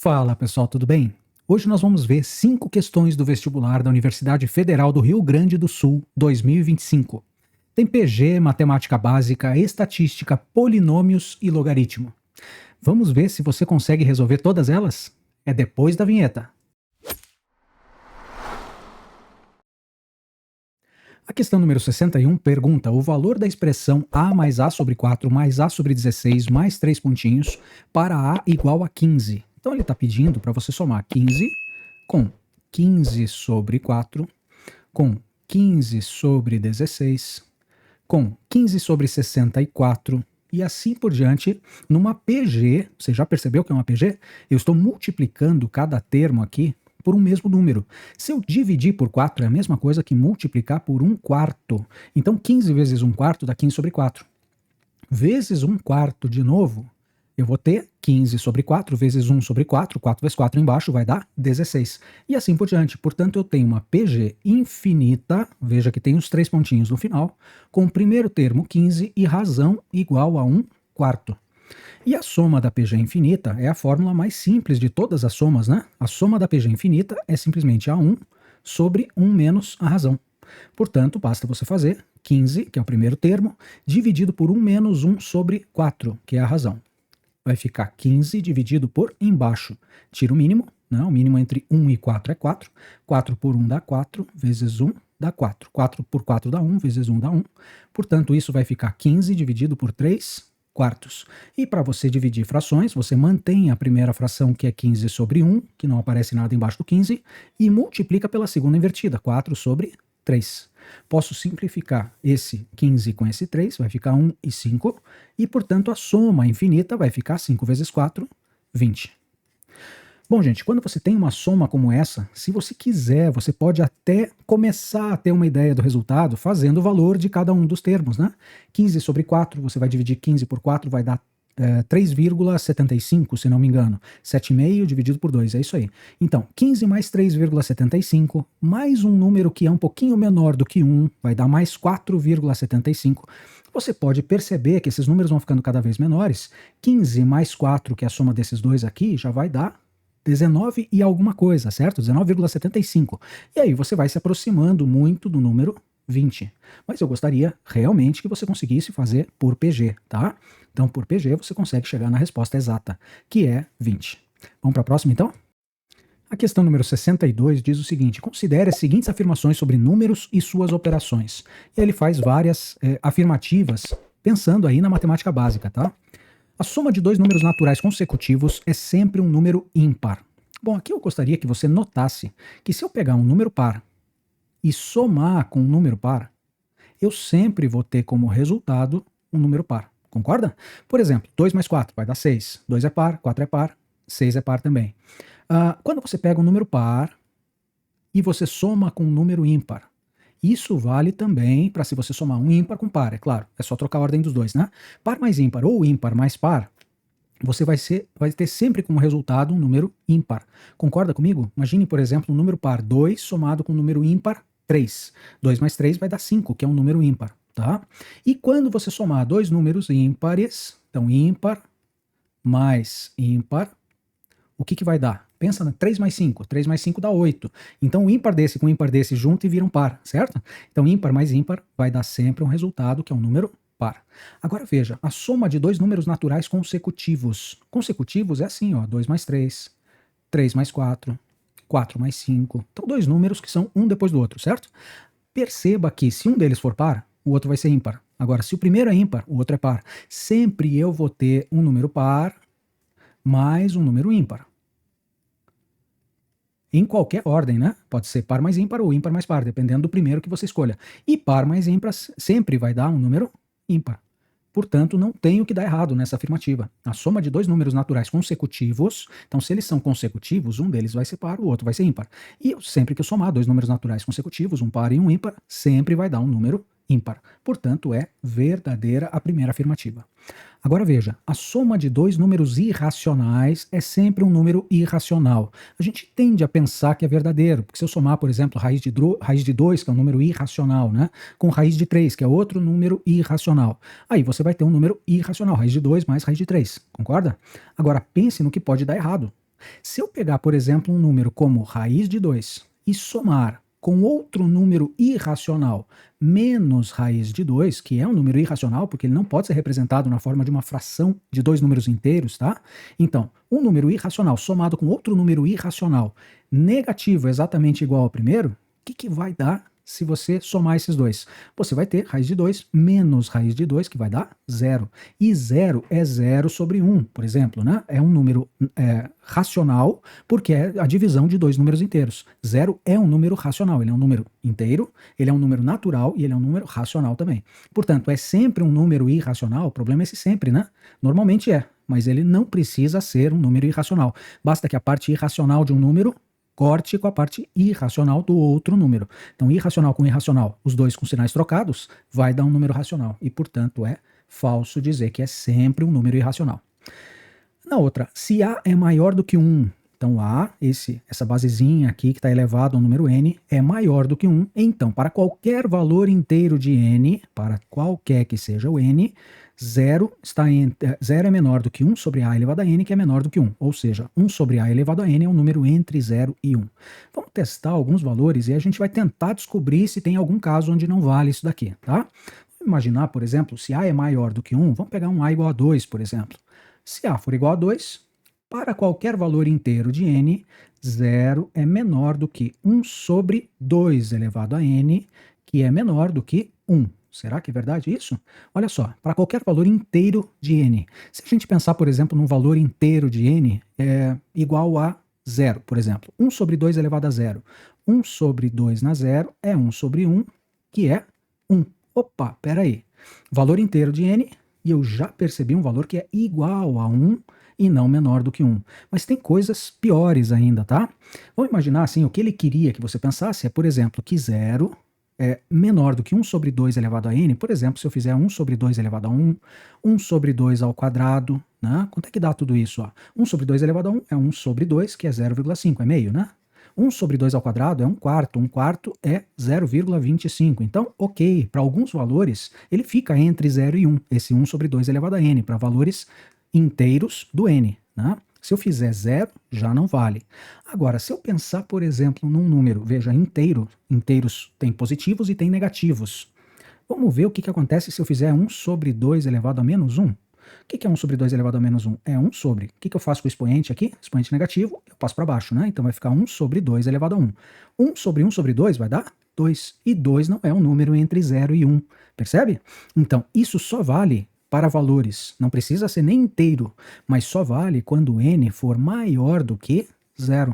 Fala pessoal, tudo bem? Hoje nós vamos ver 5 questões do vestibular da Universidade Federal do Rio Grande do Sul 2025. Tem PG, matemática básica, estatística, polinômios e logaritmo. Vamos ver se você consegue resolver todas elas? É depois da vinheta. A questão número 61 pergunta o valor da expressão a mais a sobre 4 mais a sobre 16 mais 3 pontinhos para a igual a 15. Então ele está pedindo para você somar 15 com 15 sobre 4, com 15 sobre 16, com 15 sobre 64 e assim por diante. Numa PG, você já percebeu que é uma PG? Eu estou multiplicando cada termo aqui por um mesmo número. Se eu dividir por 4 é a mesma coisa que multiplicar por 1/4. Então 15 vezes 1/4 dá 15 sobre 4. Vezes 1/4 de novo, eu vou ter 15 sobre 4 vezes 1 sobre 4, 4 vezes 4 embaixo vai dar 16. E assim por diante. Portanto, eu tenho uma PG infinita, veja que tem os 3 pontinhos no final, com o primeiro termo 15 e razão igual a 1/4. E a soma da PG infinita é a fórmula mais simples de todas as somas, né? A soma da PG infinita é simplesmente A1 sobre 1 menos a razão. Portanto, basta você fazer 15, que é o primeiro termo, dividido por 1 menos 1 sobre 4, que é a razão. Vai ficar 15 dividido por embaixo. Tira o mínimo, né? O mínimo entre 1 e 4 é 4. 4 por 1 dá 4, vezes 1 dá 4. 4 por 4 dá 1, vezes 1 dá 1. Portanto, isso vai ficar 15 dividido por 3/4. E para você dividir frações, você mantém a primeira fração, que é 15 sobre 1, que não aparece nada embaixo do 15, e multiplica pela segunda invertida, 4 sobre 3. Posso simplificar esse 15 com esse 3, vai ficar 1 e 5, e portanto a soma infinita vai ficar 5 vezes 4, 20. Bom, gente, quando você tem uma soma como essa, se você quiser, você pode até começar a ter uma ideia do resultado fazendo o valor de cada um dos termos, né? 15 sobre 4, você vai dividir 15 por 4, vai dar 3,75, se não me engano. 7,5 dividido por 2, é isso aí. Então, 15 mais 3,75, mais um número que é um pouquinho menor do que 1, vai dar mais 4,75. Você pode perceber que esses números vão ficando cada vez menores. 15 mais 4, que é a soma desses dois aqui, já vai dar 19 e alguma coisa, certo? 19,75. E aí você vai se aproximando muito do número 20. Mas eu gostaria realmente que você conseguisse fazer por PG, tá? Então, por PG, você consegue chegar na resposta exata, que é 20. Vamos para a próxima, então? A questão número 62 diz o seguinte: considere as seguintes afirmações sobre números e suas operações. E aí ele faz várias afirmativas, pensando aí na matemática básica, tá? A soma de dois números naturais consecutivos é sempre um número ímpar. Bom, aqui eu gostaria que você notasse que se eu pegar um número par e somar com um número par, eu sempre vou ter como resultado um número par. Concorda? Por exemplo, 2 mais 4 vai dar 6. 2 é par, 4 é par, 6 é par também. Quando você pega um número par e você soma com um número ímpar, isso vale também para se você somar um ímpar com par, é claro. É só trocar a ordem dos dois, né? Par mais ímpar ou ímpar mais par, você vai ter sempre como resultado um número ímpar. Concorda comigo? Imagine, por exemplo, um número par 2 somado com um número ímpar 3. 2 mais 3 vai dar 5, que é um número ímpar. Tá? E quando você somar dois números ímpares, então ímpar mais ímpar, o que vai dar? Pensa, né? 3 mais 5. 3 mais 5 dá 8. Então o ímpar desse com o ímpar desse junto e vira um par, certo? Então ímpar mais ímpar vai dar sempre um resultado que é um número par. Agora veja, a soma de dois números naturais consecutivos. Consecutivos é assim, ó, 2 mais 3, 3 mais 4, 4 mais 5. Então dois números que são um depois do outro, certo? Perceba que se um deles for par, o outro vai ser ímpar. Agora, se o primeiro é ímpar, o outro é par. Sempre eu vou ter um número par mais um número ímpar. Em qualquer ordem, né? Pode ser par mais ímpar ou ímpar mais par, dependendo do primeiro que você escolha. E par mais ímpar sempre vai dar um número ímpar. Portanto, não tem o que dar errado nessa afirmativa. A soma de dois números naturais consecutivos, então se eles são consecutivos, um deles vai ser par, o outro vai ser ímpar. E sempre que eu somar dois números naturais consecutivos, um par e um ímpar, sempre vai dar um número ímpar. Portanto, é verdadeira a primeira afirmativa. Agora veja, a soma de dois números irracionais é sempre um número irracional. A gente tende a pensar que é verdadeiro, porque se eu somar, por exemplo, raiz de 2, que é um número irracional, né, com raiz de 3, que é outro número irracional, aí você vai ter um número irracional, raiz de 2 mais raiz de 3, concorda? Agora pense no que pode dar errado. Se eu pegar, por exemplo, um número como raiz de 2 e somar com outro número irracional menos raiz de 2, que é um número irracional, porque ele não pode ser representado na forma de uma fração de dois números inteiros, tá? Então, um número irracional somado com outro número irracional negativo exatamente igual ao primeiro, o que vai dar se você somar esses dois? Você vai ter raiz de 2 menos raiz de 2, que vai dar 0. E 0 é 0 sobre 1, por exemplo, né? É um número racional, porque é a divisão de dois números inteiros. 0 é um número racional, ele é um número inteiro, ele é um número natural e ele é um número racional também. Portanto, é sempre um número irracional, o problema é esse sempre, né? Normalmente é, mas ele não precisa ser um número irracional. Basta que a parte irracional de um número corte com a parte irracional do outro número. Então, irracional com irracional, os dois com sinais trocados, vai dar um número racional. E, portanto, é falso dizer que é sempre um número irracional. Na outra, se A é maior do que 1, então A, essa basezinha aqui que está elevado ao número n, é maior do que 1. Então, para qualquer valor inteiro de n, para qualquer que seja o n, 0 é menor do que 1 sobre A elevado a n, que é menor do que 1. Ou seja, 1 sobre A elevado a n é um número entre 0 e 1. Vamos testar alguns valores e a gente vai tentar descobrir se tem algum caso onde não vale isso daqui, tá? Vamos imaginar, por exemplo, se A é maior do que 1, vamos pegar um A igual a 2, por exemplo. Se A for igual a 2, para qualquer valor inteiro de n, 0 é menor do que 1 sobre 2 elevado a n, que é menor do que 1. Será que é verdade isso? Olha só, para qualquer valor inteiro de n. Se a gente pensar, por exemplo, num valor inteiro de n igual a 0, por exemplo. 1 sobre 2 elevado a 0. 1 sobre 2 na 0 é 1 sobre 1, que é 1. Opa, peraí. Valor inteiro de n, e eu já percebi um valor que é igual a 1 e não menor do que 1. Mas tem coisas piores ainda, tá? Vamos imaginar assim, o que ele queria que você pensasse é, por exemplo, que 0 é menor do que 1 sobre 2 elevado a n. Por exemplo, se eu fizer 1 sobre 2 elevado a 1, 1 sobre 2 ao quadrado, né? Quanto é que dá tudo isso? Ó? 1 sobre 2 elevado a 1 é 1 sobre 2, que é 0,5, é meio, né? 1 sobre 2 ao quadrado é 1 quarto é 0,25. Então, ok, para alguns valores, ele fica entre 0 e 1, esse 1 sobre 2 elevado a n, para valores inteiros do n, né? Se eu fizer 0, já não vale. Agora, se eu pensar, por exemplo, num número, veja, inteiros tem positivos e tem negativos. Vamos ver o que acontece se eu fizer 1 sobre 2 elevado a menos 1. O que é 1 sobre 2 elevado a menos 1? É 1 sobre. O que eu faço com o expoente aqui? Expoente negativo, eu passo para baixo, né? Então vai ficar 1 sobre 2 elevado a 1. 1 sobre 2 vai dar 2. E 2 não é um número entre 0 e 1. Percebe? Então, isso só vale para valores, não precisa ser nem inteiro, mas só vale quando n for maior do que 0.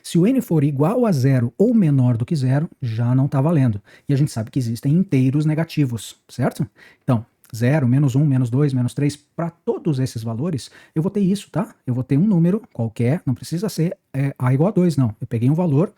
Se o n for igual a 0 ou menor do que 0, já não está valendo. E a gente sabe que existem inteiros negativos, certo? Então, 0, menos 1, menos 2, menos 3, para todos esses valores, eu vou ter isso, tá? Eu vou ter um número qualquer, não precisa ser a igual a 2, não. Eu peguei um valor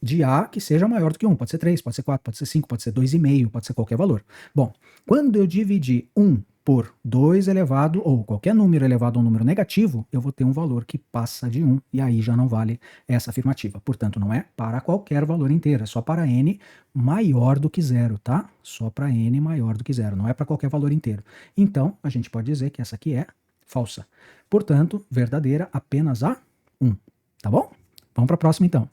de A que seja maior do que 1, pode ser 3, pode ser 4, pode ser 5, pode ser 2,5, pode ser qualquer valor. Bom, quando eu dividir 1 por 2 elevado, ou qualquer número elevado a um número negativo, eu vou ter um valor que passa de 1, e aí já não vale essa afirmativa. Portanto, não é para qualquer valor inteiro, é só para n maior do que 0, tá? Só para n maior do que 0, não é para qualquer valor inteiro. Então, a gente pode dizer que essa aqui é falsa. Portanto, verdadeira apenas a 1, tá bom? Vamos para a próxima, então.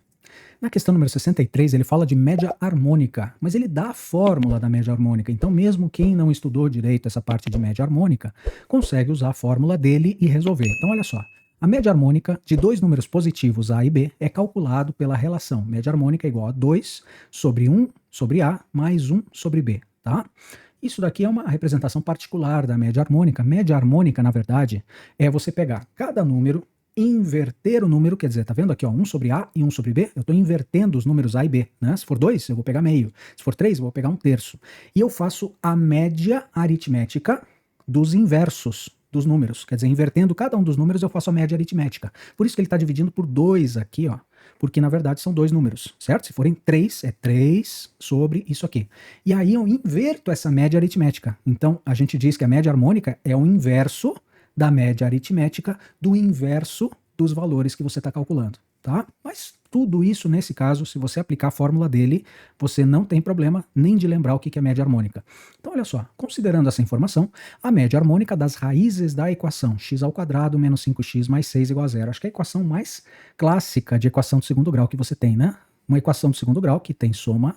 Na questão número 63, ele fala de média harmônica, mas ele dá a fórmula da média harmônica. Então, mesmo quem não estudou direito essa parte de média harmônica, consegue usar a fórmula dele e resolver. Então, olha só. A média harmônica de dois números positivos A e B é calculado pela relação média harmônica igual a 2 sobre 1 sobre A mais 1 sobre B, tá? Isso daqui é uma representação particular da média harmônica. Média harmônica, na verdade, é você pegar cada número, inverter o número, quer dizer, tá vendo aqui, ó, 1 sobre A e 1 sobre B? Eu estou invertendo os números A e B, né? Se for 2, eu vou pegar meio. Se for 3, eu vou pegar 1/3. E eu faço a média aritmética dos inversos dos números. Quer dizer, invertendo cada um dos números, eu faço a média aritmética. Por isso que ele está dividindo por 2 aqui, ó. Porque, na verdade, são dois números, certo? Se forem 3, é 3 sobre isso aqui. E aí eu inverto essa média aritmética. Então, a gente diz que a média harmônica é o inverso da média aritmética do inverso dos valores que você está calculando, tá? Mas tudo isso, nesse caso, se você aplicar a fórmula dele, você não tem problema nem de lembrar o que é média harmônica. Então, olha só, considerando essa informação, a média harmônica das raízes da equação x² menos 5x mais 6 igual a zero. Acho que é a equação mais clássica de equação do segundo grau que você tem, né? Uma equação do segundo grau que tem soma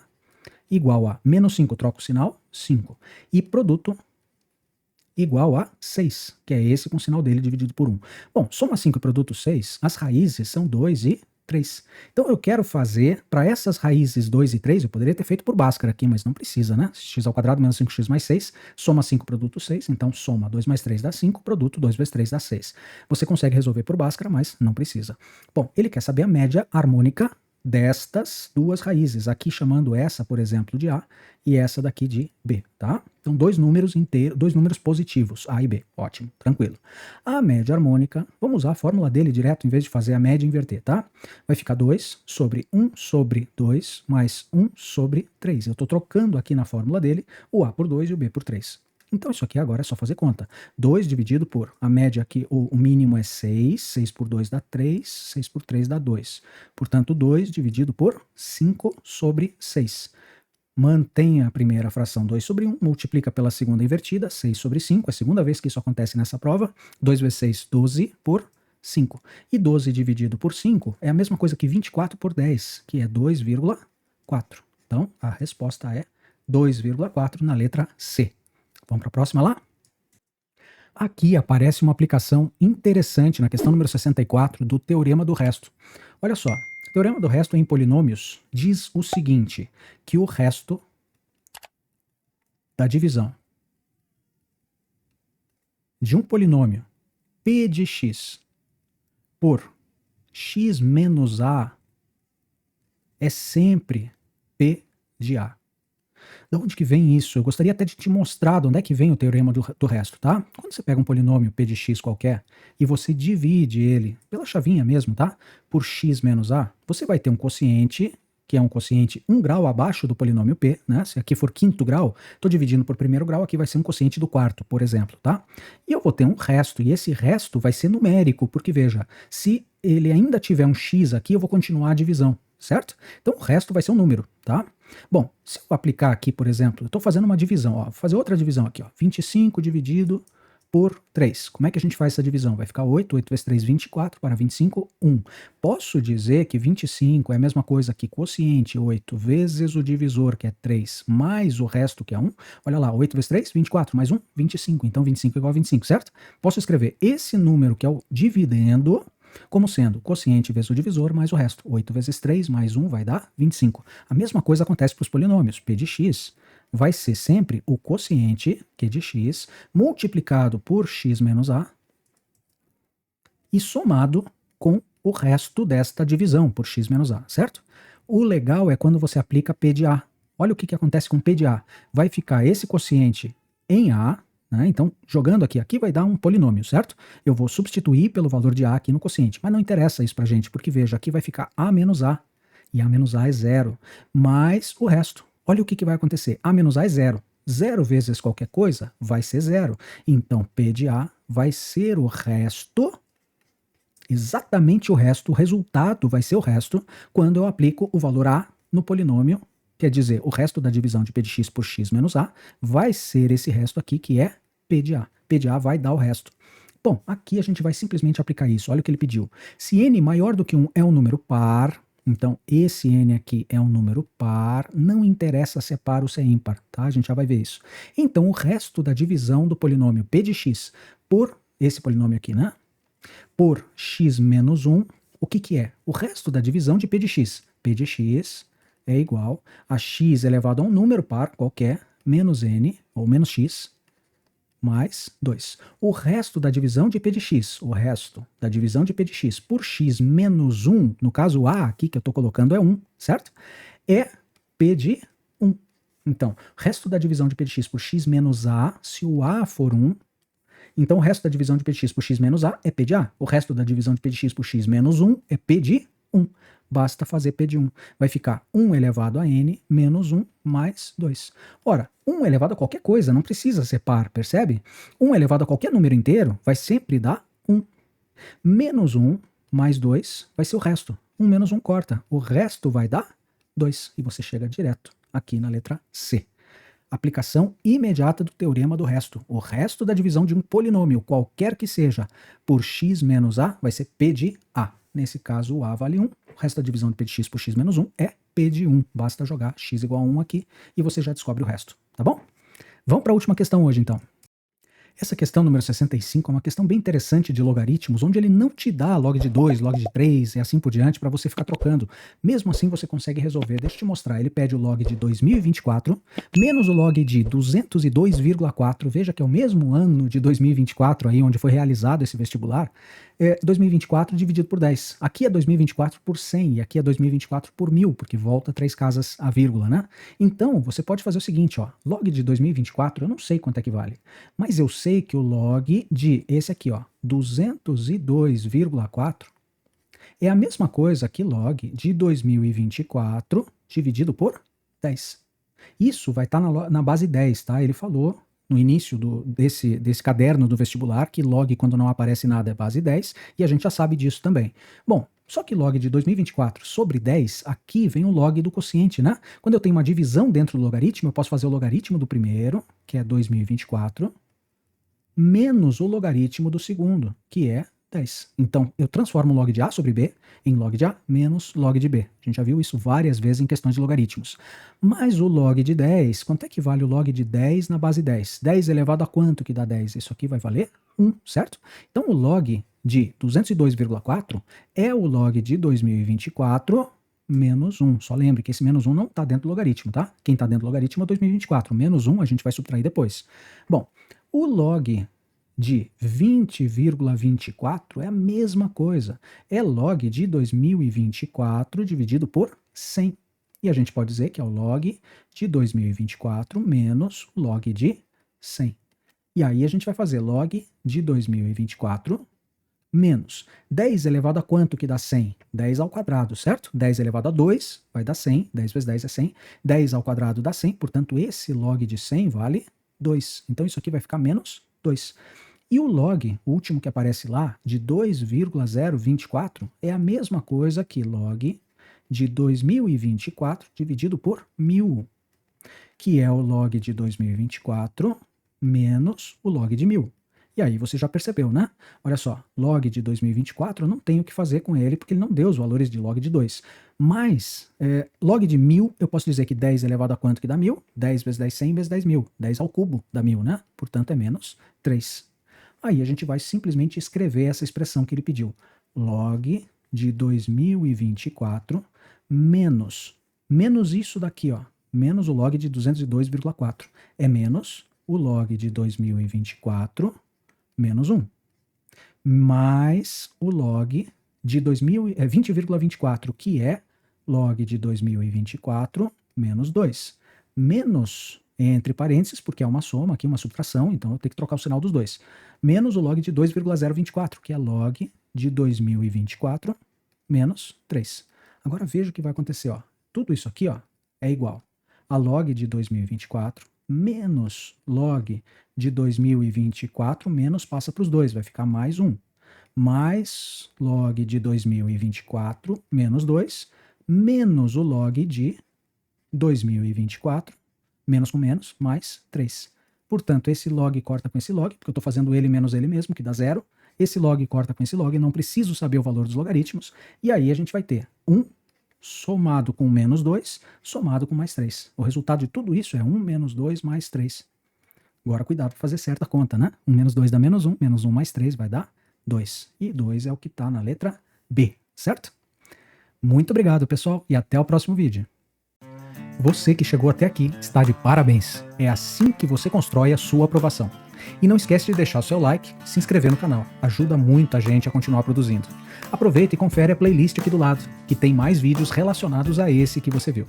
igual a menos 5, troca o sinal, 5. E produto igual a 6, que é esse com o sinal dele dividido por 1. Bom, soma 5 e produto 6, as raízes são 2 e 3. Então eu quero fazer, para essas raízes 2 e 3, eu poderia ter feito por Bhaskara aqui, mas não precisa, né? x² menos 5x mais 6, soma 5, produto 6, então soma 2 mais 3 dá 5, produto 2 vezes 3 dá 6. Você consegue resolver por Bhaskara, mas não precisa. Bom, ele quer saber a média harmônica destas duas raízes, aqui chamando essa, por exemplo, de A e essa daqui de B, tá? Então, dois números inteiros, dois números positivos, A e B, ótimo, tranquilo. A média harmônica, vamos usar a fórmula dele direto, em vez de fazer a média inverter, tá? Vai ficar 2 sobre 1 sobre 2 mais 1 sobre 3. Eu estou trocando aqui na fórmula dele o A por 2 e o B por 3. Então, isso aqui agora é só fazer conta. 2 dividido por, a média aqui, o mínimo é 6, 6 por 2 dá 3, 6 por 3 dá 2. Portanto, 2 dividido por 5 sobre 6. Mantenha a primeira fração 2 sobre 1, multiplica pela segunda invertida, 6 sobre 5, é a segunda vez que isso acontece nessa prova. 2 vezes 6, 12 por 5. E 12 dividido por 5 é a mesma coisa que 24 por 10, que é 2,4. Então, a resposta é 2,4 na letra C. Vamos para a próxima lá? Aqui aparece uma aplicação interessante na questão número 64 do teorema do resto. Olha só, o teorema do resto em polinômios diz o seguinte, que o resto da divisão de um polinômio p de x por x menos a é sempre p de a. De onde que vem isso? Eu gostaria até de te mostrar de onde é que vem o teorema do resto, tá? Quando você pega um polinômio p de x qualquer e você divide ele pela chavinha mesmo, tá? Por x menos a, você vai ter um quociente, que é um quociente 1 grau abaixo do polinômio p, né? Se aqui for quinto grau, estou dividindo por primeiro grau, aqui vai ser um quociente do quarto, por exemplo, tá? E eu vou ter um resto, e esse resto vai ser numérico, porque veja, se ele ainda tiver um x aqui, eu vou continuar a divisão, certo? Então o resto vai ser um número, tá? Bom, se eu aplicar aqui, por exemplo, eu estou fazendo uma divisão, ó, vou fazer outra divisão aqui, ó, 25 dividido por 3. Como é que a gente faz essa divisão? Vai ficar 8, 8 vezes 3, 24, para 25, 1. Posso dizer que 25 é a mesma coisa que quociente 8 vezes o divisor, que é 3, mais o resto, que é 1. Olha lá, 8 vezes 3, 24, mais 1, 25. Então 25 é igual a 25, certo? Posso escrever esse número, que é o dividendo, como sendo quociente vezes o divisor mais o resto. 8 vezes 3 mais 1 vai dar 25. A mesma coisa acontece para os polinômios. P de x vai ser sempre o quociente, Q de x, multiplicado por x menos a e somado com o resto desta divisão por x menos a, certo? O legal é quando você aplica P de a. Olha o que acontece com P de a. Vai ficar esse quociente em a, né? Então, jogando aqui vai dar um polinômio, certo? Eu vou substituir pelo valor de a aqui no quociente, mas não interessa isso pra gente, porque veja, aqui vai ficar a menos a, e a menos a é zero, mais o resto. Olha o que vai acontecer, a menos a é zero. 0 vezes qualquer coisa vai ser zero. Então, P de a vai ser o resto, exatamente o resto, o resultado vai ser o resto, quando eu aplico o valor a no polinômio, quer dizer, o resto da divisão de P de x por x menos a vai ser esse resto aqui, que é P de a. P de a vai dar o resto. Bom, aqui a gente vai simplesmente aplicar isso. Olha o que ele pediu. Se n maior do que 1 é um número par, então esse n aqui é um número par, não interessa se é par ou se é ímpar, tá? A gente já vai ver isso. Então o resto da divisão do polinômio P de x por esse polinômio aqui, né? Por x menos 1, o que é? O resto da divisão de P de x. P de x é igual a x elevado a um número par qualquer, menos n, ou menos x, mais 2. O resto da divisão de P de x, o resto da divisão de P de x por x menos 1, no caso o a aqui que eu estou colocando é 1, certo? É P de 1. Então, o resto da divisão de P de x por x menos a, se o a for 1, então o resto da divisão de P de x por x menos a é P de a. O resto da divisão de P de x por x menos 1 é P de 1. Basta fazer P de 1. Vai ficar 1 elevado a n menos 1 mais 2. Ora, 1 elevado a qualquer coisa, não precisa ser par, percebe? 1 elevado a qualquer número inteiro vai sempre dar 1. Menos 1 mais 2 vai ser o resto. 1 menos 1 corta. O resto vai dar 2. E você chega direto aqui na letra C. Aplicação imediata do teorema do resto. O resto da divisão de um polinômio, qualquer que seja, por x menos a, vai ser P de A. Nesse caso, o A vale 1. O resto da divisão de P de x por x menos 1 é P de 1. Basta jogar x igual a 1 aqui e você já descobre o resto. Tá bom? Vamos para a última questão hoje, então. Essa questão número 65 é uma questão bem interessante de logaritmos, onde ele não te dá log de 2, log de 3 e assim por diante para você ficar trocando. Mesmo assim você consegue resolver. Deixa eu te mostrar. Ele pede o log de 2024 menos o log de 202,4. Veja que é o mesmo ano de 2024 aí onde foi realizado esse vestibular. 2024 dividido por 10. Aqui é 2024 por 100 e aqui é 2024 por 1000, porque volta 3 casas a vírgula, né? Então, você pode fazer o seguinte, ó, log de 2024, eu não sei quanto é que vale, mas eu sei que o log de esse aqui, ó, 202,4 é a mesma coisa que log de 2024 dividido por 10. Isso vai estar na base 10, tá? Ele falou no início desse caderno do vestibular que log quando não aparece nada é base 10, e a gente já sabe disso também. Bom, só que log de 2024 sobre 10, aqui vem o log do quociente, né? Quando eu tenho uma divisão dentro do logaritmo, eu posso fazer o logaritmo do primeiro, que é 2024, menos o logaritmo do segundo, que é 10. Então, eu transformo o log de A sobre B em log de A menos log de B. A gente já viu isso várias vezes em questões de logaritmos. Mas o log de 10, quanto é que vale o log de 10 na base 10? 10 elevado a quanto que dá 10? Isso aqui vai valer 1, certo? Então, o log de 202,4 é o log de 2024 menos 1. Só lembre que esse menos 1 não está dentro do logaritmo, tá? Quem está dentro do logaritmo é 2024. Menos 1 a gente vai subtrair depois. Bom, o log de 20,24 é a mesma coisa. É log de 2024 dividido por 100. E a gente pode dizer que é o log de 2024 menos o log de 100. E aí a gente vai fazer log de 2024 menos 10 elevado a quanto que dá 100? 10 ao quadrado, certo? 10 elevado a 2 vai dar 100. 10 vezes 10 é 100. 10 ao quadrado dá 100. Portanto, esse log de 100 vale 2. Então, isso aqui vai ficar menos 2. E o log, o último que aparece lá, de 2,024, é a mesma coisa que log de 2024 dividido por 1000, que é o log de 2024 menos o log de 1000. E aí você já percebeu, né? Olha só, log de 2024 eu não tenho o que fazer com ele porque ele não deu os valores de log de 2. Mas log de 1000 eu posso dizer que 10 elevado a quanto que dá 1000? 10 vezes 10, 100 vezes 10 mil. 10 ao cubo dá 1000, né? Portanto é menos 3. Aí a gente vai simplesmente escrever essa expressão que ele pediu. Log de 2024 menos isso daqui, ó, menos o log de 202,4. É menos o log de 2024 menos 1, mais o log de 20,24, que é log de 2024 menos 2, menos, entre parênteses, porque é uma soma aqui, uma subtração, então eu tenho que trocar o sinal dos dois, menos o log de 2,024, que é log de 2024 menos 3. Agora veja o que vai acontecer, ó. Tudo isso aqui, ó, é igual a log de 2024 menos log de 2024 menos passa para os dois, vai ficar mais 1. Mais log de 2024 menos 2 menos o log de 2024 menos com menos mais 3. Portanto, esse log corta com esse log, porque eu estou fazendo ele menos ele mesmo, que dá 0. Esse log corta com esse log, não preciso saber o valor dos logaritmos. E aí a gente vai ter 1 somado com menos 2, somado com mais 3. O resultado de tudo isso é 1 menos 2 mais 3. Agora cuidado para fazer certa conta, né? 1 menos 2 dá menos 1 mais 3 vai dar 2. E 2 é o que está na letra B, certo? Muito obrigado, pessoal, e até o próximo vídeo. Você que chegou até aqui está de parabéns. É assim que você constrói a sua aprovação. E não esquece de deixar o seu like, se inscrever no canal. Ajuda muito a gente a continuar produzindo. Aproveita e confere a playlist aqui do lado, que tem mais vídeos relacionados a esse que você viu.